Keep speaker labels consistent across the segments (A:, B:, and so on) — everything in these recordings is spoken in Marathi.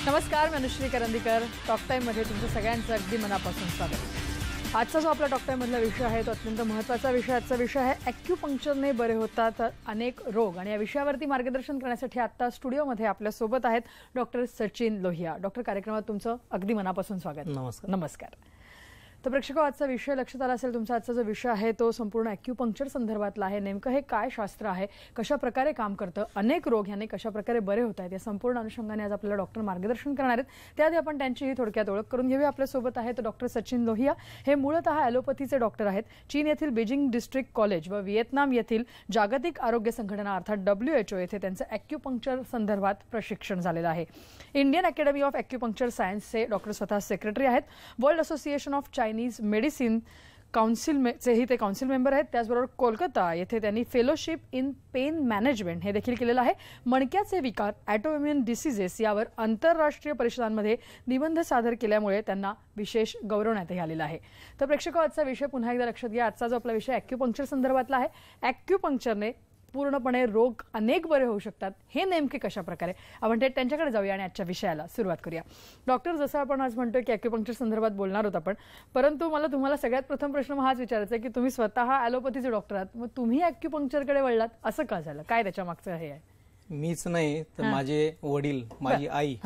A: नमस्कार, मी अनुश्री करंदीकर. टॉक टाईममध्ये तुमचं सगळ्यांचं अगदी मनापासून स्वागत. आजचा जो आपला टॉक टाईममधला विषय आहे तो अत्यंत महत्त्वाचा विषय. आजचा विषय आहे ॲक्युपंक्चरने बरे होतात अनेक रोग. आणि या विषयावरती मार्गदर्शन करण्यासाठी आत्ता स्टुडिओमध्ये आपल्यासोबत आहेत डॉक्टर सचिन लोहिया. डॉक्टर, कार्यक्रमात तुमचं अगदी मनापासून स्वागत.
B: नमस्कार.
A: नमस्कार. तर प्रेक्षको, आजचा विषय लक्षात आला असेल तुमचा. आजचा जो विषय आहे तो संपूर्ण ॲक्युपंक्चर संदर्भातला आहे. नेमकं हे काय शास्त्र आहे, कशा प्रकारे काम करतं, अनेक रोग ह्याने कशा प्रकारे बरे होत आहेत, या संपूर्ण अनुषंगाने आज आपल्याला डॉक्टर मार्गदर्शन करणार आहेत. त्याआधी आपण त्यांचीही थोडक्यात ओळख करून घेऊया. आपल्यासोबत आहेत डॉक्टर सचिन लोहिया. हे मूळतः ॲलोपॅथीचे डॉक्टर आहेत. चीन येथील बीजिंग डिस्ट्रिक्ट कॉलेज व व्हिएतनाम येथील जागतिक आरोग्य संघटना अर्थात WHO येथे त्यांचं ॲक्युपंक्चर संदर्भात प्रशिक्षण झालेलं आहे. इंडियन अकॅडमी ऑफ ॲक्युपंक्चर सायन्सचे डॉक्टर स्वतः सेक्रेटरी आहेत. World association of Chinese medicine काउन्सिलचेही ते काउन्सिल मेंबर आहेत. त्याचबरोबर कोलकाता येथे त्यांनी फेलोशिप इन पेन मॅनेजमेंट हे देखील केलेलं आहे. मणक्याचे विकार, ऑटोइम्युन डिसीजेस यावर आंतरराष्ट्रीय परिषदांमध्ये निबंध सादर केल्यामुळे त्यांना विशेष गौरवण्यातही आलेलं आहे. तर प्रेक्षको, आजचा विषय पुन्हा एकदा लक्षात घ्या. आजचा जो आपला विषय ॲक्युपंक्चर संदर्भातला आहे. ॲक्युपंक्चरने पूर्णपणे रोग अनेक बरे होऊ शकतात. हे नेमके कशा प्रकारे, आपण त्यांच्याकडे जाऊया आणि आजच्या विषयाला सुरुवात करूया. डॉक्टर, जसं आपण आज म्हणतोय की ॲक्युपंक्चर संदर्भात बोलणार होत आपण, परंतु मला तुम्हाला सगळ्यात प्रथम प्रश्न हाच विचारायचा आहे की तुम्ही स्वतः ॲलोपॅथीचे डॉक्टर आहात, मग तुम्ही ॲक्युपंक्चरकडे वळलात, असं का झालं? काय त्याच्या मागचं हे आहे?
B: मीच नाही तर माझे वडील, माझी आई,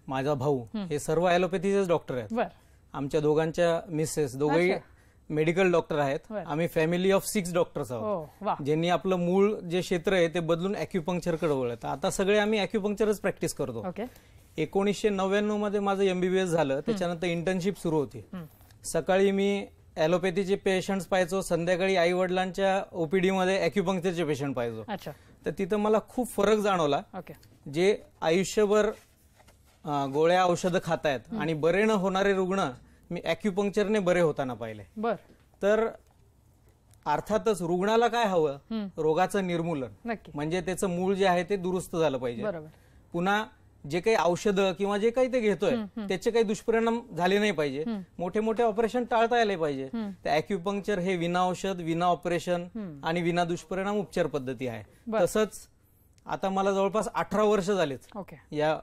B: माझा भाऊ हे सर्व ॲलोपॅथीचेच डॉक्टर आहेत. आमच्या दोघांच्या मिसेस दोघेही मेडिकल डॉक्टर आहेत. आम्ही फॅमिली ऑफ 6 डॉक्टर्स आहोत, ज्यांनी आपलं मूळ जे क्षेत्र आहे ते बदलून ॲक्युपंक्चरकडे वळलं. आता सगळे आम्ही ॲक्युपंक्चरच प्रॅक्टिस करतो. 1999 मध्ये माझं MBBS झालं. त्याच्यानंतर इंटर्नशिप सुरू होती. सकाळी मी ॲलोपॅथीचे पेशंट्स पाहायचो, संध्याकाळी आई वडिलांच्या OPD मध्ये ॲक्युपंक्चरचे पेशंट पाहायचो. तर तिथं मला खूप फरक जाणवला. जे आयुष्यभर गोळ्या औषधं खातायत आणि बरे न होणारे रुग्ण मी ॲक्युपंक्चरने बरे होताना पाहिले. तर अर्थातच रुग्णाला काय हवं? रोगाचं निर्मूलन, म्हणजे त्याचं मूळ जे आहे ते दुरुस्त झालं पाहिजे. पुन्हा जे काही औषधं किंवा जे काही ते घेतोय त्याचे काही दुष्परिणाम झाले नाही पाहिजे. मोठे मोठे ऑपरेशन टाळता आले पाहिजे. तर ॲक्युपंक्चर हे विना औषध, विना ऑपरेशन आणि विना दुष्परिणाम उपचार पद्धती आहे. तसंच आता मला जवळपास 18 वर्ष झालेत या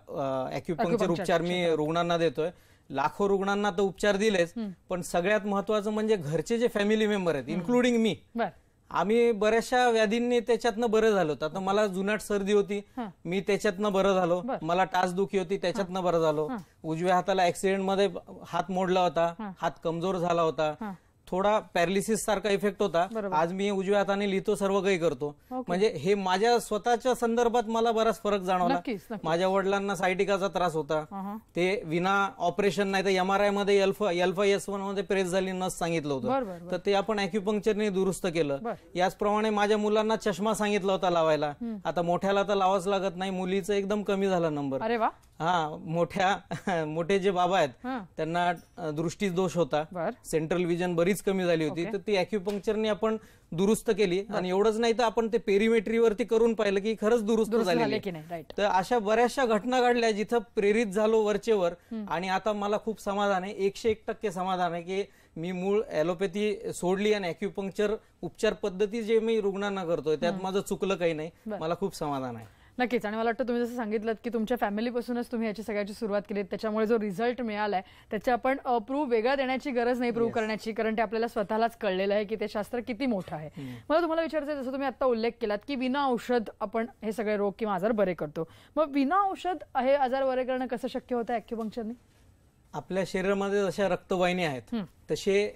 B: ॲक्युपंक्चर उपचार मी रुग्णांना देतोय. लाखो रुग्णांना तर उपचार दिलेच, पण सगळ्यात महत्वाचं म्हणजे घरचे जे फॅमिली मेंबर आहेत, इन्क्लुडिंग मी, आम्ही बऱ्याचशा व्याधींनी त्याच्यातनं बरं झालो. आता मला जुनाट सर्दी होती, मी त्याच्यातनं बरं झालो. मला टाचदुखी होती, त्याच्यातनं बरं झालो. उजव्या हाताला ऍक्सिडेंट मध्ये हात मोडला होता, हात कमजोर झाला होता, थोडा पॅरालिसिस सारखा इफेक्ट होता. आज मी उजव्या हाताने लिहितो, सर्व काही करतो. म्हणजे हे माझ्या स्वतःच्या संदर्भात मला बराच फरक जाणवला. माझ्या वडिलांना सायटिकाचा त्रास होता, ते विना ऑपरेशन नाही तर MRI मध्ये L5S1 मध्ये प्रेस झाली नस सांगितलं होतं, तर ते आपण ॲक्युपंक्चरने दुरुस्त केलं. याचप्रमाणे माझ्या मुलांना चष्मा सांगितला होता लावायला, आता मोठ्याला तर लावाच लागत नाही. मुलीचं एकदम कमी झाला नंबर. मोठे जे बाबा आहेत त्यांना दृष्टी दोष होता, सेंट्रल विजन बरीच कमी झाली होती. तर ती ॲक्युपंक्चरने आपण दुरुस्त केली. आणि एवढंच नाही तर आपण ते पेरिमेट्रीवरती करून पाहिलं की खरंच दुरुस्त झाली. तर अशा बऱ्याचशा घटना घडल्या जिथं प्रेरित झालो वरचेवर. आणि आता मला खूप समाधान आहे, 101% समाधान आहे की मी मूळ ॲलोपॅथी सोडली आणि ॲक्युपंक्चर उपचार पद्धती जे मी रुग्णांना करतोय त्यात माझं चुकलं काही नाही. मला खूप समाधान आहे.
A: नक्कीच. आणि मला वाटतं तुम्ही जसं सांगितलं की तुमच्या फॅमिलीपासूनच तुम्ही याची सगळ्याची सुरुवात केली, त्याच्यामुळे जो रिझल्ट मिळालाय त्याचे आपण प्रूव्ह वेगळा देण्याची गरज नाही, प्रूव्ह करण्याची, कारण ते आपल्याला स्वतःलाच कळलेलं आहे की ते शास्त्र किती मोठं आहे. मला तुम्हाला विचारायचं, जसं तुम्ही आता उल्लेख केलात की विना औषध आपण हे सगळे रोग किंवा आजार बरे करतो, मग विना औषध हे आजार बरे करणं कसं शक्य होतं ॲक्युपंक्चरने?
B: आपल्या शरीरामध्ये जशा रक्तवाहिनी आहेत तसे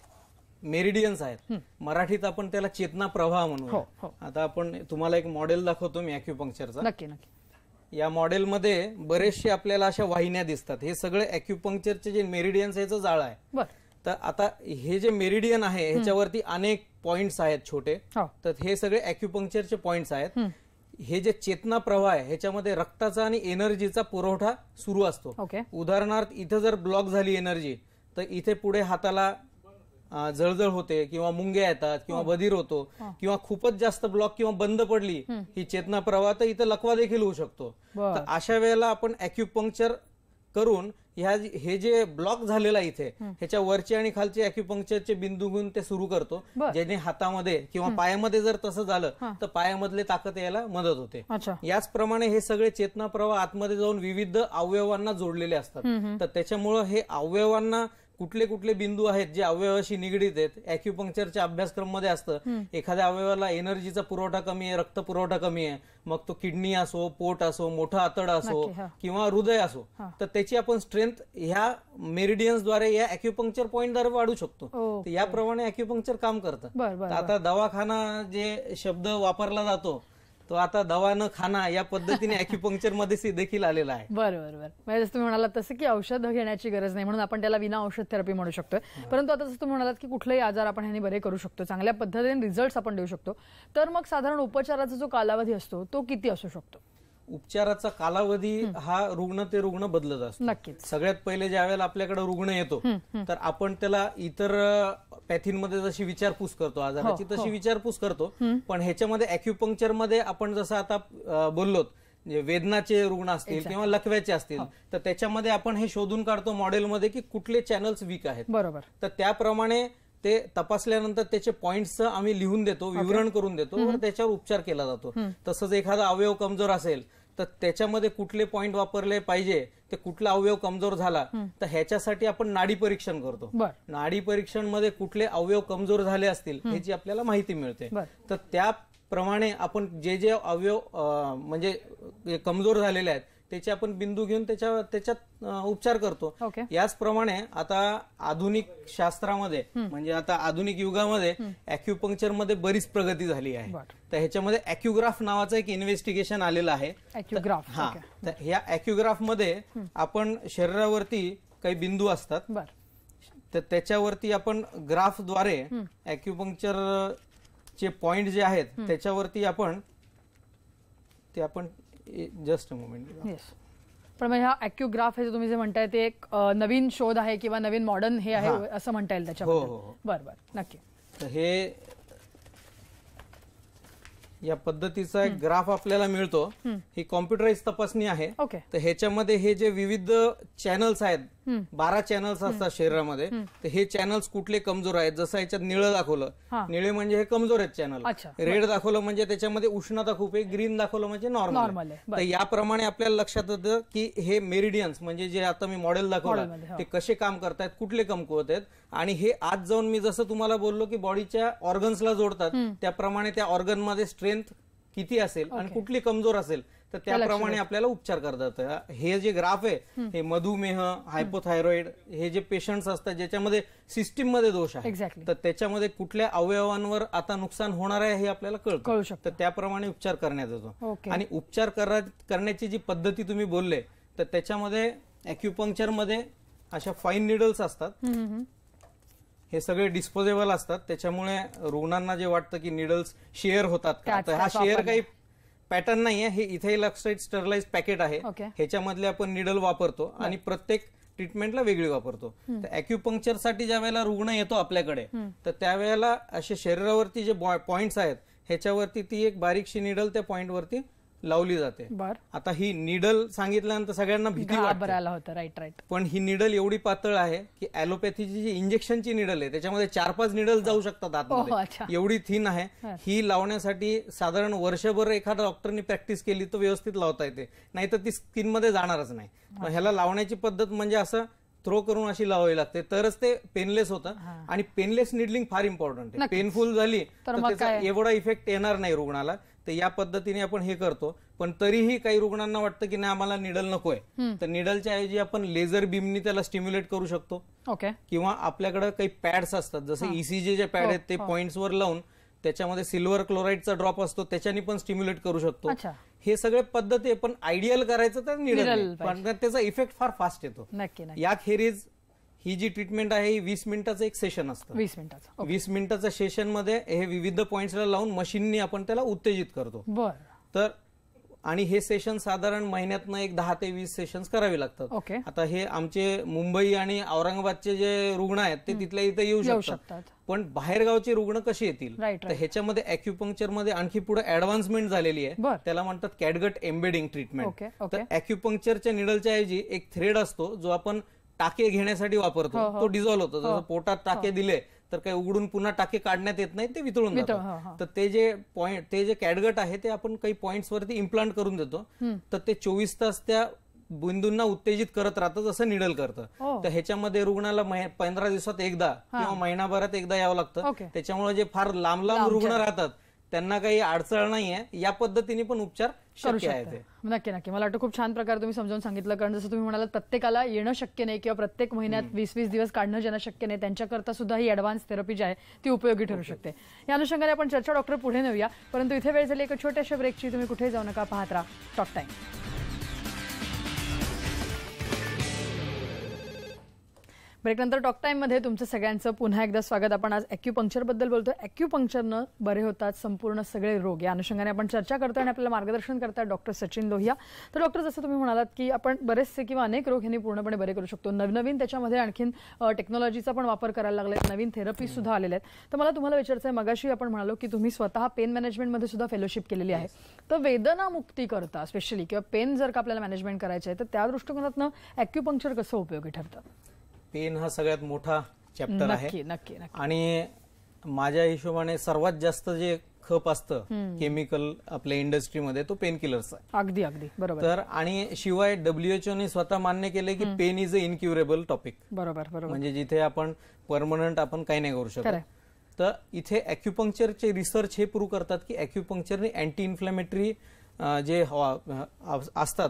B: मेरिडियन्स आहेत. मराठीत आपण त्याला चेतना प्रवाह म्हणू. आता आपण तुम्हाला एक मॉडेल दाखवतो मी ॲक्युपंक्चरचा.
A: नक्की नक्की.
B: या मॉडेलमध्ये बरेचसे आपल्याला अशा वाहिन्या दिसतात. हे सगळे ॲक्युपंक्चरचे जे मेरिडियन्स याचं जाळं आहे. तर आता हे जे मेरिडियन आहे ह्याच्यावरती अनेक पॉइंट्स आहेत छोटे, तर हे सगळे ॲक्युपंक्चरचे पॉइंट्स आहेत. हे जे चेतना प्रवाह आहे ह्याच्यामध्ये रक्ताचा आणि एनर्जीचा पुरवठा सुरू असतो. उदाहरणार्थ इथं जर ब्लॉक झाली एनर्जी तर इथे पुढे हाताला जळजळ होते किंवा मुंग्या येतात किंवा बधीर होतो, किंवा खूपच जास्त ब्लॉक किंवा बंद पडली ही चेतना प्रवाह तर इथं लकवा देखील होऊ शकतो. तर अशा वेळेला आपण ॲक्युपंक्चर करून हे जे ब्लॉक झालेला इथे ह्याच्या वरचे आणि खालचे अॅक्युपंक्चरचे बिंदू घेऊन ते सुरू करतो, ज्याने हातामध्ये किंवा पायामध्ये जर तसं झालं तर पायामधले ताकद यायला मदत होते. याचप्रमाणे हे सगळे चेतना प्रवाह आतमध्ये जाऊन विविध अवयवांना जोडलेले असतात. तर त्याच्यामुळं हे अवयवांना कुठले कुठले बिंदू आहेत जे अवयवाशी निगडीत आहेत. अॅक्युपंक्चरच्या अभ्यासक्रम मध्ये असतं एखाद्या अवयवाला एनर्जीचा पुरवठा कमी आहे, रक्त पुरवठा कमी आहे, मग तो किडनी असो, पोट असो, मोठा आतड असो किंवा हृदय असो, तर त्याची आपण स्ट्रेंथ ह्या मेरिडियन्सद्वारे या अॅक्युपंक्चर पॉइंटद्वारे वाढू शकतो. याप्रमाणे अॅक्युपंक्चर काम करतं. आता दवाखाना जे शब्द वापरला जातो तो आता दवा न खाना या पद्धतीने अॅक्युपंक्चर मध्ये देखील आलेला आहे.
A: बरोबर. म्हणजे जसं तुम्ही म्हणालात तसं की औषध घेण्याची गरज नाही म्हणून आपण त्याला विना औषध थेरपी म्हणू शकतोय. परंतु आता जसं तुम्ही म्हणालात की कुठलेही आजार आपण ह्याने बरे करू शकतो, चांगल्या पद्धतीने रिझल्ट आपण देऊ शकतो, तर मग साधारण उपचाराचा जो कालावधी असतो तो किती असू शकतो?
B: उपचाराचा कालावधी हा रुग्ण ते रुग्ण बदलत असतो.
A: नक्कीच.
B: सगळ्यात पहिले ज्या वेळेला आपल्याकडे रुग्ण येतो तर आपण त्याला इतर पॅथींमध्ये जशी विचारपूस करतो आजाराची तशी विचारपूस करतो, पण ह्याच्यामध्ये अॅक्युपंक्चर मध्ये आपण जसं आता बोललो वेदनाचे रुग्ण असतील किंवा लकव्याचे असतील तर त्याच्यामध्ये आपण हे शोधून काढतो मॉडेलमध्ये की कुठले चॅनल्स वीक आहेत.
A: बरोबर.
B: तर त्याप्रमाणे ते तपासल्यानंतर त्याचे पॉइंट्स आम्ही लिहून देतो, विवरण करून देतो, त्याच्यावर उपचार केला जातो. तसंच एखादा अवयव कमजोर असेल तर त्याच्यामध्ये कुठले पॉइंट वापरले पाहिजे, ते कुठला अवयव कमजोर झाला तर ह्याच्यासाठी आपण नाडी परीक्षण करतो. नाडी परीक्षण मध्ये कुठले अवयव कमजोर झाले असतील ह्याची आपल्याला माहिती मिळते. तर त्याप्रमाणे आपण जे जे अवयव म्हणजे कमजोर झालेले आहेत त्याचे आपण बिंदू घेऊन त्याच्यात उपचार करतो. याचप्रमाणे आता आधुनिक शास्त्रामध्ये म्हणजे आता आधुनिक युगामध्ये अॅक्युपंक्चर मध्ये बरीच प्रगती झाली आहे. तर ह्याच्यामध्ये अॅक्युग्राफ नावाचं एक इन्व्हेस्टिगेशन आलेलं आहे.
A: हा,
B: तर ह्या अॅक्युग्राफ मध्ये आपण शरीरावरती काही बिंदू असतात तर त्याच्यावरती आपण ग्राफद्वारे अॅक्युपंक्चर चे पॉइंट जे आहेत त्याच्यावरती आपण जस्ट अ मोमेंट.
A: पण मग हा अॅक्युग्राफ हे तुम्ही जे म्हणताय ते एक नवीन शोध आहे किंवा नवीन मॉडर्न हे आहे असं म्हणता येईल त्याच्याबद्दल? बरं, नक्की.
B: तर हे या पद्धतीचा एक ग्राफ आपल्याला मिळतो. ही कॉम्प्युटराइज तपासणी आहे. तर ह्याच्यामध्ये हे जे विविध चॅनल्स आहेत 12 चॅनल्स असतात शरीरामध्ये, तर हे चॅनल्स कुठले कमजोर आहेत, जसं याच्यात निळं दाखवलं, निळे म्हणजे हे कमजोर आहेत चॅनल, रेड दाखवलं म्हणजे त्याच्यामध्ये उष्णता खूप आहे, ग्रीन दाखवलं म्हणजे नॉर्मल. तर याप्रमाणे आपल्याला लक्षात येतं की हे मेरिडियन्स म्हणजे जे आता मी मॉडेल दाखवलं ते कसे काम करतायत, कुठले कमकुवत आहेत, आणि हे आज जाऊन मी जसं तुम्हाला बोललो की बॉडीच्या ऑर्गन्सला जोडतात त्याप्रमाणे त्या ऑर्गन मध्ये स्ट्रेंथ किती असेल आणि कुठली कमजोर असेल तर त्याप्रमाणे आपल्याला उपचार करतात. हे जे ग्राफ आहे हे मधुमेह, हायपोथायरॉइड हे जे पेशंट्स असतात ज्याच्यामध्ये सिस्टीम मध्ये दोष आहे तर त्याच्यामध्ये कुठल्या अवयवांवर आता नुकसान होणार आहे हे आपल्याला कळू शकतं. त्याप्रमाणे उपचार करण्यात येतो. आणि उपचार करण्याची जी पद्धती तुम्ही बोलले तर त्याच्यामध्ये अॅक्युपंक्चर मध्ये अशा फाईन निडल्स असतात. हे सगळे डिस्पोजेबल असतात, त्याच्यामुळे रुग्णांना जे वाटतं की निडल्स शेअर होतात का, तर हा शेअर काही पॅटर्न नाहीये. हे इथेल ऑक्साईड स्टरलाइज पॅकेट आहे, ह्याच्यामधले आपण निडल वापरतो आणि प्रत्येक ट्रीटमेंटला वेगळी वापरतो. तर अॅक्युपंक्चर साठी ज्या वेळेला रुग्ण येतो आपल्याकडे तर त्यावेळेला असे शरीरावरती जे पॉइंट्स आहेत ह्याच्यावरती ती एक बारीकशी निडल त्या पॉइंट वरती लावली जाते. आता ही निडल सांगितल्यानंतर सगळ्यांना भीती वाटते, पण ही निडल एवढी पातळ आहे की ॲलोपॅथीची जी इंजेक्शनची निडल आहे त्याच्यामध्ये 4-5 निडल जाऊ शकतात आतमध्ये, एवढी थिन आहे. ही लावण्यासाठी साधारण वर्षभर एखाद्या डॉक्टरनी प्रॅक्टिस केली तर व्यवस्थित लावता येते, नाही तर ती स्किन मध्ये जाणारच नाही. ह्याला लावण्याची पद्धत म्हणजे असं थ्रो करून अशी लावावी लागते तरच ते पेनलेस होतं. आणि पेनलेस निडलिंग फार इम्पॉर्टंट आहे. पेनफुल झाली तर त्याचा एवढा इफेक्ट येणार नाही रुग्णाला. तर या पद्धतीने आपण हे करतो. पण तरीही काही रुग्णांना वाटतं की नाही आम्हाला निडल नकोय, तर निडलच्या ऐवजी आपण लेझर बीमनी त्याला स्टिम्युलेट करू शकतो. किंवा आपल्याकडे काही पॅड्स असतात जसे ईसीजी जे पॅड आहेत ते पॉइंट्सवर लावून त्याच्यामध्ये सिल्वर क्लोराईडचा ड्रॉप असतो त्याच्याने पण स्टिम्युलेट करू शकतो. हे सगळे पद्धती पण आयडियल करायचं तर निडल, पण त्याचा इफेक्ट फार फास्ट येतो. याखेरीज ही जी ट्रीटमेंट आहे ही 20 मिनिटाचं एक सेशन असतं. 20 मिनिटाच्या सेशन मध्ये हे विविध पॉइंट्सला लावून मशीननी आपण त्याला उत्तेजित करतो. तर आणि हे सेशन साधारण महिन्यातनं एक 10 ते 20 सेशन्स करावे लागतात. आता हे आमचे मुंबई आणि औरंगाबादचे जे रुग्ण आहेत ते तिथल्या इथे येऊ शकतात, पण बाहेरगावचे रुग्ण कसे येतील, तर ह्याच्यामध्ये अॅक्युपंक्चर मध्ये आणखी पुढे ऍडव्हान्समेंट झालेली आहे. त्याला म्हणतात कॅटगट एम्बेडिंग ट्रीटमेंट. तर अॅक्युपंक्चरच्या निडलच्या ऐवजी एक थ्रेड असतो जो आपण टाके घेण्यासाठी वापरतो, तो डिझॉल्व्ह होतो. जसं पोटात टाके दिले तर काही उघडून पुन्हा टाके काढण्यात येत नाही, ते वितळून जातात. तर ते जे कॅटगट आहे ते आपण काही पॉइंट्स वरती इम्प्लांट करून देतो, तर ते 24 तास त्या बिंदूंना उत्तेजित करत राहतं, जसं निडल करतं. तर ह्याच्यामध्ये रुग्णाला 15 दिवसात एकदा किंवा महिनाभरात एकदा यावं लागतं. त्याच्यामुळे जे फार लांब लांब रुग्ण राहतात त्यांना काही अडचण नाहीये, या पद्धतीने पण उपचार शक्य आहे.
A: नक्की नक्की. मला वाटतं खूप छान प्रकारे तुम्ही समजावून सांगितलं, कारण जसं तुम्ही म्हणालात प्रत्येकाला येणं शक्य नाही किंवा प्रत्येक महिन्यात 20-20 दिवस काढणं ज्यांना शक्य नाही त्यांच्याकरता सुद्धा ही ऍडव्हान्स थेरपी जी आहे ती उपयोगी ठरू शकते. या अनुषंगाने आपण चर्चा डॉक्टर पुढे नेऊया, परंतु इथे वेळ झाली एका छोट्याशा ब्रेकची. तुम्ही कुठे जाऊ नका, पाहत राहा टॉक टाइम. ब्रेकनंतर टॉक टाइम मध्ये तुमचं सगळ्यांचं पुन्हा एकदा स्वागत. आपण आज अॅक्युपंक्चर बद्दल बोलतोय. अॅक्युपंक्चरनं बरे होतात संपूर्ण सगळे रोग, या अनुषंगाने आपण चर्चा करतोय आणि आपल्याला मार्गदर्शन करतात डॉक्टर सचिन लोहिया. तर डॉक्टर, जसं तुम्ही म्हणालात की आपण बरेचसे किंवा अनेक रोग यांनी पूर्णपणे बरे करू शकतो. नवनवीन त्याच्यामध्ये आणखीन टेक्नॉलॉजीचा पण वापर करायला लागलाय, नवीन थेरपी सुद्धा आलेल्या आहेत. तर मला तुम्हाला विचारायचं आहे, मगाशी आपण म्हणालो की तुम्ही स्वतः पेन मॅनेजमेंटमध्ये सुद्धा फेलोशिप केलेली आहे. तर वेदना मुक्ती करता स्पेशली किंवा पेन जर का आपल्याला मॅनेजमेंट करायचं आहे तर त्या दृष्टिकोनातनं अॅक्युपंक्चर कसं उपयोगी ठरतं?
B: पेन हा सगळ्यात मोठा चॅप्टर आहे.
A: नक्की नक्की.
B: आणि माझ्या हिशोबाने सर्वात जास्त जे खप असतं केमिकल आपल्या इंडस्ट्रीमध्ये तो पेन किलर्स आहे.
A: अगदी अगदी बरोबर.
B: तर आणि शिवाय WHO ने स्वतः मान्य केले की पेन इज अ इनक्युरेबल टॉपिक.
A: बरोबर बरोबर.
B: म्हणजे जिथे आपण परमनंट आपण काही नाही करू शकत. तर इथे अॅक्युपंक्चरचे रिसर्च हे प्रूव्ह करतात की अॅक्युपंक्चरने अँटी इन्फ्लेमेटरी जे असतात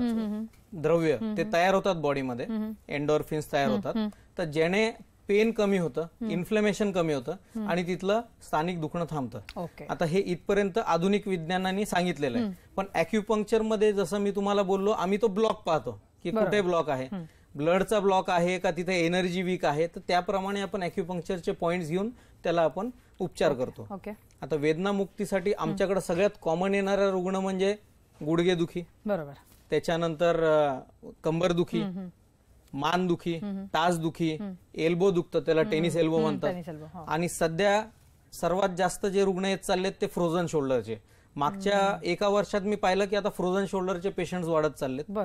B: द्रव्य ते तयार होतात बॉडीमध्ये, एंडोर्फिन्स तयार होतात. तर ज्याने पेन कमी होतं, इन्फ्लेमेशन कमी होतं आणि तिथलं स्थानिक दुखणं थांबतं. आता हे इथपर्यंत आधुनिक विज्ञानाने सांगितलेलं आहे. पण अॅक्युपंक्चर मध्ये जसं मी तुम्हाला बोललो, आम्ही तो ब्लॉक पाहतो की कुठे ब्लॉक आहे, ब्लडचा ब्लॉक आहे का तिथे एनर्जी वीक आहे, तर त्याप्रमाणे आपण अॅक्युपंक्चरचे पॉइंट्स घेऊन त्याला आपण उपचार करतो. आता वेदना मुक्तीसाठी आमच्याकडे सगळ्यात कॉमन येणारा रुग्ण म्हणजे गुडघेदुखी,
A: बरोबर,
B: त्याच्यानंतर कंबरदुखी, मानदुखी, टाचदुखी, एल्बो दुखतं, त्याला टेनिस एल्बो म्हणतात. आणि सध्या सर्वात जास्त जे रुग्ण येत चाललेत ते फ्रोझन शोल्डरचे. मागच्या एका वर्षात मी पाहिलं की आता फ्रोझन शोल्डरचे पेशंट्स वाढत चाललेत.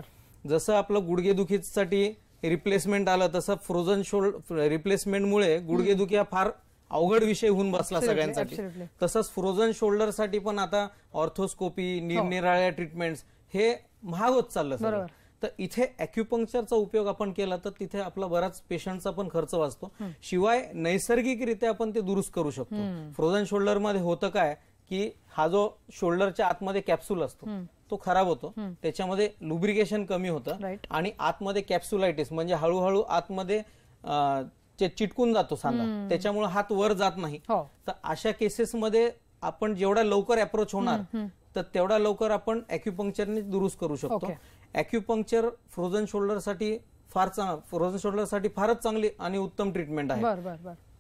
B: जसं आपलं गुडघेदुखीसाठी रिप्लेसमेंट आलं तसं फ्रोझन शोल्डर रिप्लेसमेंटमुळे गुडघेदुखी हा फार अवघड विषय होऊन बसला सगळ्यांसाठी. तसंच फ्रोझन शोल्डरसाठी पण आता ऑर्थोस्कोपी, निरनिराळ्या ट्रीटमेंट्स हे महाग होत चाललं. तर इथे अॅक्युपंक्चरचा उपयोग आपण केला तर तिथे आपला बराच पेशंटचा पण खर्च वाचतो. शिवाय नैसर्गिकरित्या आपण ते दुरुस्त करू शकतो. फ्रोझन शोल्डर मध्ये होतं काय की हा जो शोल्डरच्या आतमध्ये कॅप्सूल असतो तो खराब होतो, त्याच्यामध्ये लुब्रिकेशन कमी होतं आणि आतमध्ये कॅप्सुलायटिस म्हणजे हळूहळू आतमध्ये चिटकून जातो सांधा, त्याच्यामुळे हात वर जात नाही. तर अशा केसेसमध्ये आपण जेवढा लवकर अप्रोच होणार तर तेवढा लवकर आपण अॅक्युपंक्चरने दुरुस्त करू शकतो. अॅक्युपंक्चर फ्रोझन शोल्डरसाठी फारच चांगली आणि उत्तम ट्रीटमेंट आहे.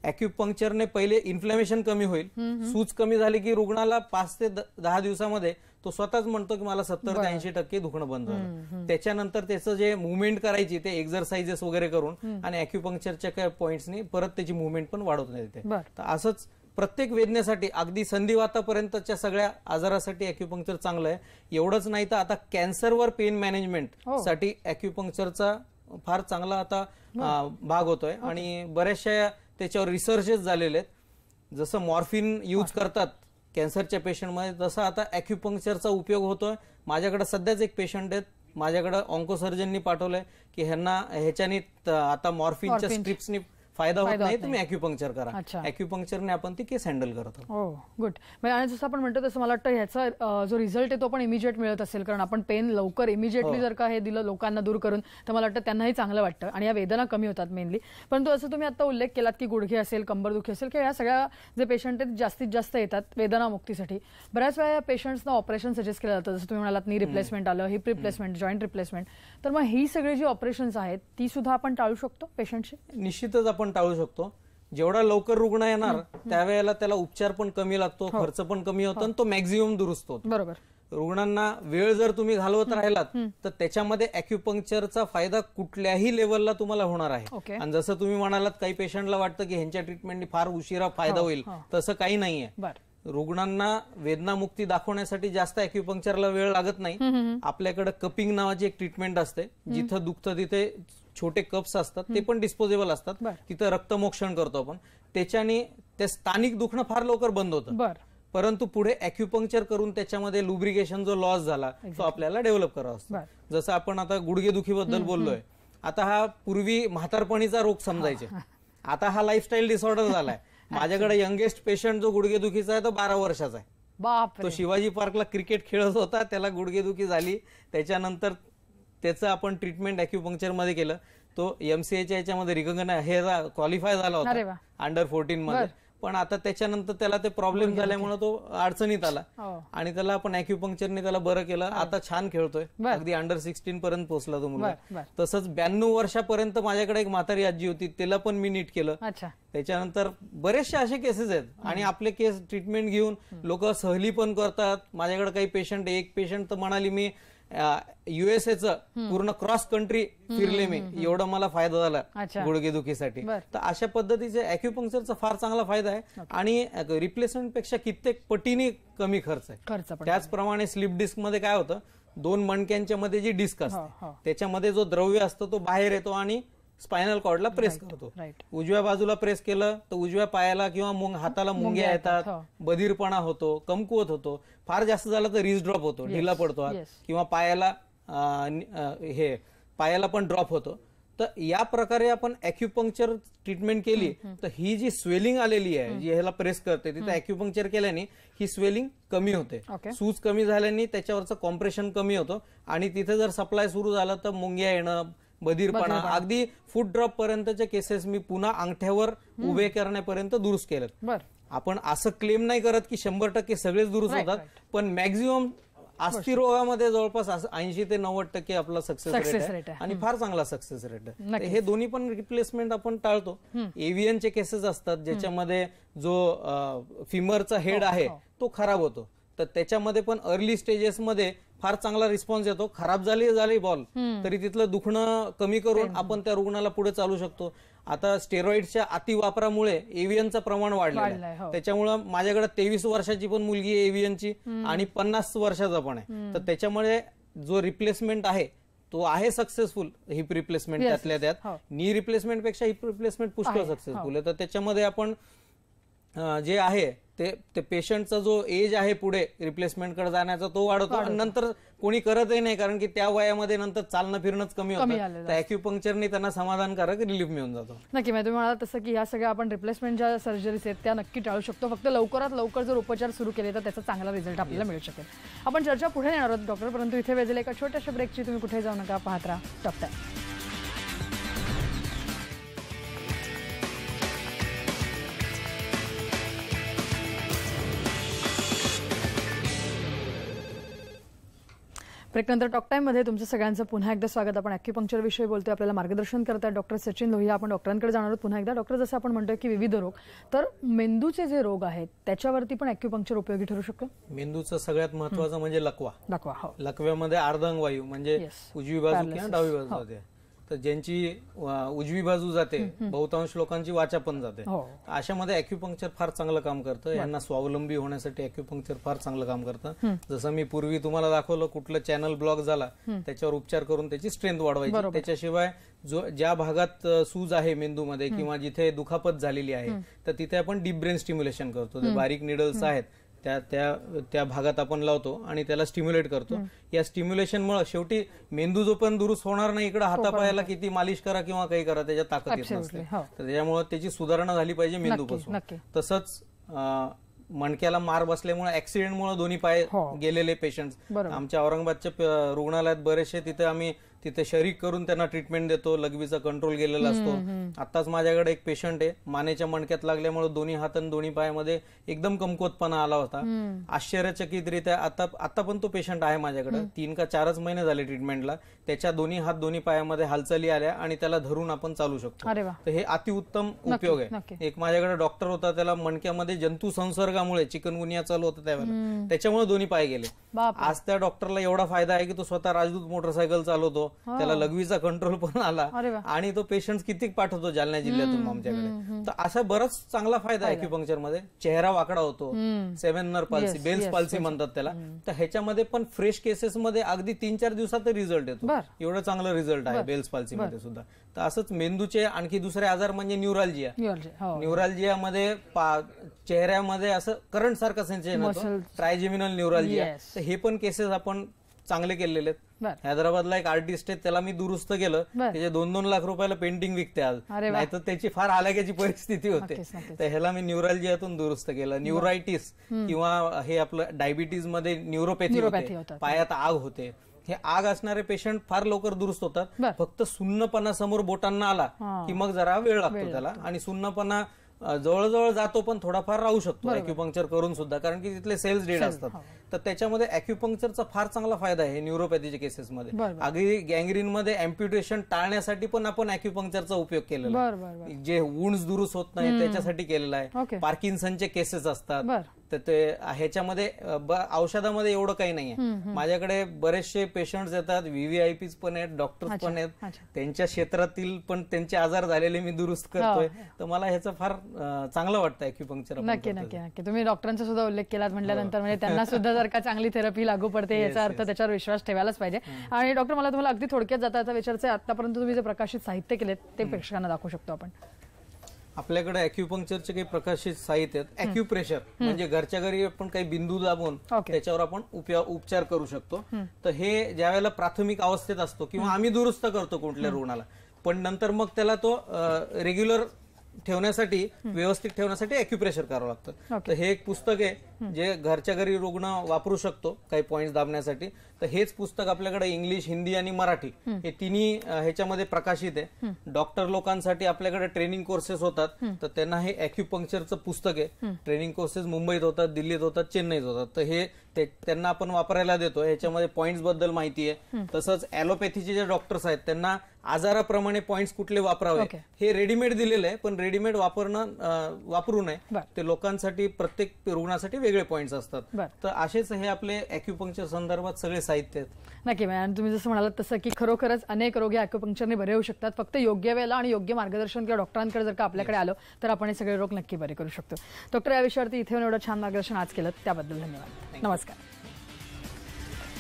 B: अॅक्युपंक्चरने पहिले इन्फ्लेमेशन कमी होईल, सूज कमी झाली की रुग्णाला 5 ते 10 दिवसामध्ये तो स्वतःच म्हणतो की मला 70 ते 80% दुखणं बंद झालं. त्याच्यानंतर त्याचं जे मुवमेंट करायची ते एक्झरसाइजेस वगैरे करून आणि अॅक्युपंक्चरच्या काही पॉइंट्सनी परत त्याची मुवमेंट पण वाढवता येते. तर असंच प्रत्येक वेदनेसाठी अगदी संधिवातापर्यंतच्या सगळ्या आजारासाठी अॅक्युपंक्चर चांगलं आहे. एवढंच नाही तर आता कॅन्सरवर पेन मॅनेजमेंट साठी अॅक्युपंक्चरचा फार चांगला आता भाग होतोय आणि बऱ्याचशा त्याच्यावर रिसर्चेस झालेले आहेत. जसं मॉर्फिन यूज करतात कॅन्सरच्या पेशंटमध्ये तसं आता अॅक्युपंक्चरचा उपयोग होतोय. माझ्याकडे सध्याच एक पेशंट आहेत, माझ्याकडे ऑन्कोसर्जननी पाठवलंय की ह्याच्यानी आता मॉर्फिनच्या स्ट्रिप्सनी फायदा होत नाही, तुम्ही अॅक्युपंक्चर करा. अॅक्युपंक्चरने आपण ती केस हँडल करतो.
A: गुड. आणि जसं आपण म्हणतो तसं मला वाटतं ह्याचा जो रिझल्ट आहे तो पण इमिजिएट मिळत असेल, कारण आपण पेन लवकर इमिजिएटली जर का हे दिलं लोकांना दूर करून तर मला वाटतं त्यांनाही चांगलं वाटतं आणि या वेदना कमी होतात मेनली. परंतु असं तुम्ही आता उल्लेख केलात की गुडघे असेल, कंबरदुखी असेल किंवा या सगळ्या जे पेशंट आहेत जास्तीत जास्त येतात वेदना मुक्तीसाठी. बऱ्याच वेळा या पेशंट्सना ऑपरेशन सजेस्ट केलं जातं, जसं तुम्ही म्हणालात नी रिप्लेसमेंट आलं, हिप रिप्लेसमेंट, जॉईंट रिप्लेसमेंट. तर मग ही सगळी जी ऑपरेशन्स आहेत ती सुद्धा आपण टाळू शकतो पेशंटची?
B: निश्चितच आपण टाळू शकतो. जेवढा लवकर रुग्ण येणार त्यावेळेला त्याला उपचार पण कमी लागतो, खर्च पण कमी होतो आणि तो मॅक्झिमम दुरुस्त होतो.
A: बरोबर.
B: रुग्णांना वेळ जर तुम्ही घालवत राहिलात तर त्याच्यामध्ये अॅक्युपंक्चरचा फायदा कुठल्याही लेवलला तुम्हाला होणार आहे. आणि जसं तुम्ही म्हणालात काही पेशंटला वाटतं की ह्यांच्या ट्रीटमेंटनी फार उशिरा फायदा होईल, तसं काही नाहीये. रुग्णांना वेदनामुक्ती दाखवण्यासाठी जास्त अॅक्युपंक्चरला वेळ लागत नाही. आपल्याकडे कपिंग नावाची एक ट्रीटमेंट असते, जिथं दुखतं तिथे छोटे कप्स असतात, ते पण डिस्पोजेबल असतात, तिथं रक्तमोक्षण करतो आपण. त्याच्याने ते स्थानिक दुखणं फार लवकर बंद होतं. परंतु पुढे अॅक्युपंक्चर करून त्याच्यामध्ये लुब्रिकेशन जो लॉस झाला तो आपल्याला डेव्हलप करावा असतो. जसं आपण आता गुडघेदुखीबद्दल बोललोय, आता हा पूर्वी म्हातारपणीचा रोग समजायचे, आता हा लाईफस्टाईल डिसऑर्डर झालाय. माझ्याकडे यंगेस्ट पेशंट जो गुडघेदुखीचा आहे तो 12 वर्षाचा आहे. तो शिवाजी पार्कला क्रिकेट खेळत होता, त्याला गुडघेदुखी झाली, त्याच्यानंतर त्याचं आपण ट्रीटमेंट अॅक्युपंक्चर मध्ये केलं. तो MCAच्या याच्यामध्ये हे क्वालिफाय झाला होता अंडर 14 मध्ये. पण आता त्याच्यानंतर त्याला ते प्रॉब्लेम झाल्यामुळे तो अडचणीत आला आणि त्याला आपण अॅक्युपंक्चरने त्याला बरं केलं. आता छान खेळतोय, अगदी अंडर 16 पर्यंत पोहोचला तो मुलगा. तसंच 92 वर्षापर्यंत माझ्याकडे एक म्हातारी आजी होती, तिला पण मी नीट केलं. त्याच्यानंतर बरेचसे असे केसेस आहेत आणि आपले केस ट्रीटमेंट घेऊन लोक सहली पण करतात. माझ्याकडे काही पेशंट, एक पेशंट तर म्हणाली मी USA पूर्ण क्रॉस कंट्री फिरले मी, एवढा मला फायदा झाला गुडघेदुखीसाठी. तर अशा पद्धतीचे अॅक्युपंक्चरचा फार चांगला फायदा आहे आणि रिप्लेसमेंट पेक्षा कित्येक पटीने कमी खर्च आहे. त्याचप्रमाणे स्लिप डिस्क मध्ये काय होतं, 2 मणक्यांच्या मध्ये जी डिस्क असते त्याच्यामध्ये जो द्रव्य असतो तो बाहेर येतो आणि स्पायनल कॉर्डला प्रेस करतो. उजव्या बाजूला प्रेस केलं तर उजव्या पायाला किंवा हाताला मुंग्या येतात, बधीरपणा होतो, कमकुवत होतो, फार जास्त झालं तर रिस्ट ड्रॉप होतो, ढिला पडतो हात, किंवा पायाला पण ड्रॉप होतो. तर या प्रकारे आपण अॅक्युपंक्चर ट्रीटमेंट केली तर ही जी स्वेलिंग आलेली आहे, जी ह्याला प्रेस करते, तिथे अॅक्युपंक्चर केल्याने ही स्वेलिंग कमी होते. सूज कमी झाल्याने त्याच्यावरचं कॉम्प्रेशन कमी होतं आणि तिथे जर सप्लाय सुरू झालं तर मुंग्या येणं, बधीरपणा, अगदी फूट ड्रॉप पर्यंतचे केसेस मी पुन्हा अंगठ्यावर उभे करण्यापर्यंत दुरुस्त केलं. आपण असं क्लेम नाही करत की 100% सगळेच दुरुस्त होतात, पण मॅक्झिमम अस्थिरोगामध्ये जवळपास 80 ते 90% आपला सक्सेस रेट आहे आणि फार चांगला सक्सेस रेट आहे. हे दोन्ही पण रिप्लेसमेंट आपण टाळतो. एव्हीएनचे केसेस असतात ज्याच्यामध्ये जो फिमरचा हेड आहे तो खराब होतो, तर त्याच्यामध्ये पण अर्ली स्टेजेसमध्ये फार चांगला रिस्पॉन्स येतो. खराब झाली बॉल तरी तिथलं दुखणं कमी करून आपण त्या रुग्णाला पुढे चालू शकतो. आता स्टेरॉइडच्या अतिवापरामुळे एव्हीएनचं प्रमाण वाढलेलं आहे. त्याच्यामुळे माझ्याकडे 23 वर्षाची पण मुलगी आहे एव्हीएनची आणि 50 वर्षाचा पण आहे. तर त्याच्यामुळे जो रिप्लेसमेंट आहे तो आहे सक्सेसफुल. हिप रिप्लेसमेंट त्यातल्या त्यात, नी रिप्लेसमेंट पेक्षा हिप रिप्लेसमेंट पुष्कळ सक्सेसफुल आहे. तर त्याच्यामध्ये आपण जे आहे ते पेशंटचा जो एज आहे पुढे रिप्लेसमेंट कडे जाण्याचा तो वाढवतो आणि नंतर कोणी करतही नाही, कारण की त्या वयामध्ये नंतर चालणं फिरणंच कमी होतं. तर अॅक्युपंक्चरने त्यांना समाधानकारक रिलीफ मिळून जातो.
A: नक्की, तुम्ही म्हणाला तसं की या सगळ्या आपण रिप्लेसमेंट ज्या सर्जरीज आहेत त्या नक्की टाळू शकतो. फक्त लवकरात लवकर जर उपचार सुरू केले तर त्याचा चांगला रिझल्ट आपल्याला मिळू शकेल. आपण चर्चा पुढे नेणार आहोत डॉक्टर, परंतु इथे वेळेला एका छोट्याशा ब्रेकची तुम्ही कुठे जाऊ नका, पाहत राहा डॉक्टर. ब्रेकनंतर टॉक टाईममध्ये तुमचं सगळ्यांचं पुन्हा एकदा स्वागत. आपण अॅक्युपंक्चर विषयी बोलतोय, आपल्याला मार्गदर्शन करतात डॉक्टर सचिन लोहिया. आपण डॉक्टरांकडे जाणार आहोत पुन्हा एकदा. डॉक्टर, जसं आपण म्हणतोय की विविध रोग, तर मेंदूचे जे रोग आहेत त्याच्यावरती पण अॅक्युपंक्चर उपयोगी ठरू शकतं?
B: मेंदूचं सगळ्यात महत्वाचं म्हणजे लकवा. लकव्यामध्ये अर्धांगवायू म्हणजे उजवी बाजू किंवा डावी बाजू जाते. तर ज्यांची उजवी बाजू जाते, बहुतांश लोकांची वाचा पण जाते, अशामध्ये अॅक्युपंक्चर फार चांगलं काम करतं. यांना स्वावलंबी होण्यासाठी अॅक्युपंक्चर फार चांगलं काम करतं. जसं मी पूर्वी तुम्हाला दाखवलं, कुठलं चॅनल ब्लॉक झाला त्याच्यावर उपचार करून त्याची स्ट्रेंथ वाढवायची. त्याच्याशिवाय ज्या भागात सूज आहे मेंदूमध्ये किंवा जिथे दुखापत झालेली आहे तर तिथे आपण डीप ब्रेन स्टिम्युलेशन करतो. ते बारीक निडल्स आहेत त्या भागात आपण लावतो आणि त्याला स्टिम्युलेट करतो. या स्टिम्युलेशनमुळे शेवटी मेंदू जो पण दुरुस्त होणार नाही, इकडे हातापायाला किती मालिश करा किंवा काही करा त्याच्यात ताकद येत नसते. तर त्याच्यामुळे त्याची सुधारणा झाली पाहिजे मेंदूपासून. तसंच मणक्याला मार बसल्यामुळे ऍक्सिडेंटमुळे दोन्ही पाय गेलेले पेशंट्स आमच्या औरंगाबादच्या रुग्णालयात बरेचसे, तिथे आम्ही तिथे शरीक करून त्यांना ट्रीटमेंट देतो. लघवीचा कंट्रोल गेलेला असतो. आताच माझ्याकडे एक पेशंट आहे, मानेच्या मणक्यात लागल्यामुळे दोन्ही हात आणि दोन्ही पायामध्ये एकदम कमकुवतपणा आला होता. आश्चर्यचकितरित्या आता पण तो पेशंट आहे माझ्याकडे. 3 का 4 महिने झाले ट्रीटमेंटला. त्याच्या दोन्ही हात दोन्ही पायामध्ये हालचाली आल्या आणि त्याला धरून आपण चालू शकतो. तर हे अतिउत्तम उपयोग आहे. एक माझ्याकडे डॉक्टर होता, त्याला मणक्यामध्ये जंतू संसर्गामुळे चिकनगुनिया चालू होता त्यावेळेला, त्याच्यामुळे दोन्ही पाय गेले. आज त्या डॉक्टरला एवढा फायदा आहे की तो स्वतः राजदूत मोटरसायकल चालवतो, त्याला लघवीचा कंट्रोल पण आला आणि तो पेशंट किती पाठवतो जालना जिल्ह्यातून आमच्याकडे. तर असा बराच चांगला फायदा आहे ॲक्युपंक्चर मध्ये. चेहरा वाकडा होतो, 7 नर्व पाल्सी, बेल्स पाल्सी म्हणतात त्याला. तर ह्याच्यामध्ये पण फ्रेश केसेस मध्ये अगदी 3-4 दिवसात रिझल्ट येतो. एवढं चांगलं रिझल्ट आहे बेल्स पाल्सी मध्ये सुद्धा. तर असंच मेंदूचे आणखी दुसरे आजार म्हणजे न्यूरॅल्जिया. न्यूरॅल्जिया मध्ये चेहऱ्यामध्ये असं करंट सारखं सेन्सेशन होतं, ट्रायजेमिनल न्यूरॅल्जिया. तर हे पण केसेस आपण चांगले केलेले आहेत. हैदराबादला एक आर्टिस्ट आहे, त्याला मी दुरुस्त केलं. त्याचे 2-2 लाख रुपयाला पेंटिंग विकते आज, नाहीतर त्याची फार हलाखीची परिस्थिती होते. तर ह्याला मी न्यूरॅल्जियातून दुरुस्त केलं. न्यूरायटिस किंवा हे आपलं डायबिटीज मध्ये न्यूरोपॅथी होते, पायात आग होते. हे आग असणारे पेशंट फार लवकर दुरुस्त होतात. फक्त सुन्नपणा समोर बोटांना आला की मग जरा वेळ लागतो त्याला, आणि सुन्नपणा जवळजवळ जातो पण थोडाफार राहू शकतो ॲक्युपंक्चर करून सुद्धा, कारण की तिथले सेल्स डेड असतात. तर त्याच्यामध्ये ॲक्युपंक्चरचा फार चांगला फायदा आहे न्यूरोपॅथीच्या केसेसमध्ये. अगदी गँग्रीन मध्ये अँप्युटेशन टाळण्यासाठी पण आपण ॲक्युपंक्चरचा उपयोग केलेला आहे. जे वुंड्स दुरुस्त होत नाही त्याच्यासाठी केलेला आहे. पार्किन्सनचे केसेस असतात, तर ते ह्याच्यामध्ये औषधामध्ये एवढं काही नाहीये. माझ्याकडे बरेचसे पेशंट्स येतात, व्हीव्हीआयपीज पण आहेत, डॉक्टर्स पण आहेत, त्यांच्या क्षेत्रातील पण त्यांचे आजार झालेले मी दुरुस्त करतोय. तर मला ह्याचं फार चांगलं वाटतं ॲक्युपंक्चर.
A: नक्की नक्की नक्की. तुम्ही डॉक्टरांचा सुद्धा उल्लेख केलात म्हटल्यानंतर म्हणजे त्यांना सुद्धा जर का चांगली थेरपी लागू पडते याचा अर्थ त्याच्यावर विश्वास ठेवायलाच पाहिजे. आणि डॉक्टर, मला तुम्हाला अगदी थोडक्यात जाता विचारायचं आहे, आतापर्यंत तुम्ही जे प्रकाशित साहित्य केलेत ते प्रेक्षकांना दाखवू शकतो आपण?
B: आपल्याकडे ॲक्युपंक्चरचे काही प्रकाशित साहित्य आहेत. ॲक्युप्रेशर म्हणजे घरच्या घरी आपण काही बिंदू दाबून त्याच्यावर आपण उपचार करू शकतो. तर हे ज्या वेळेला प्राथमिक अवस्थेत असतो किंवा आम्ही दुरुस्त करतो कुठल्या रुग्णाला, पण नंतर मग त्याला तो रेग्युलर ठेवण्यासाठी, व्यवस्थित ठेवण्यासाठी ॲक्युप्रेशर करावं लागतं. तर हे एक पुस्तक आहे जे घरच्या घरी रुग्ण वापरू शकतो काही पॉइंट्स दाबण्यासाठी. तर हेच पुस्तक आपल्याकडे इंग्लिश, हिंदी आणि मराठी हे तिन्ही ह्याच्यामध्ये प्रकाशित आहे. डॉक्टर लोकांसाठी आपल्याकडे ट्रेनिंग कोर्सेस होतात, तर त्यांना हे ॲक्युपंक्चरचं पुस्तक आहे. ट्रेनिंग कोर्सेस मुंबईत होतात, दिल्लीत होतात, चेन्नईत होतात. तर हे त्यांना आपण वापरायला देतो. ह्याच्यामध्ये पॉइंट्स बद्दल माहिती आहे. तसंच ॲलोपॅथीचे जे डॉक्टर्स आहेत त्यांना आजाराप्रमाणे पॉइंट्स कुठले वापरावे हे रेडीमेड दिलेलं आहे, पण रेडीमेड वापरू नये. ते लोकांसाठी, प्रत्येक रुग्णासाठी वेगळे पॉइंट्स असतात. तर असेच हे आपले ॲक्युपंक्चर संदर्भात सगळे साहित्य आहेत.
A: नक्की. आणि तुम्ही जसं म्हणालात तसं की खरोखरच अनेक रोगी ॲक्युपंक्चरने बरे होऊ शकतात. फक्त योग्य वेळेला आणि योग्य मार्गदर्शन किंवा डॉक्टरांकडे जर का आपल्याकडे आलो तर आपण हे सगळे रोग नक्की बरे करू शकतो. डॉक्टर, या विषयावरती इथे एवढं छान मार्गदर्शन आज केलं त्याबद्दल धन्यवाद. नमस्कार.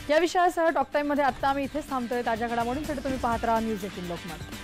A: या विषयासह टॉक टाइम मध्ये आता आम्ही इथेच थांबतोय. ताज्या घडामोडींसाठी तुम्ही पाहत राहा न्यूज 18 लोकमत.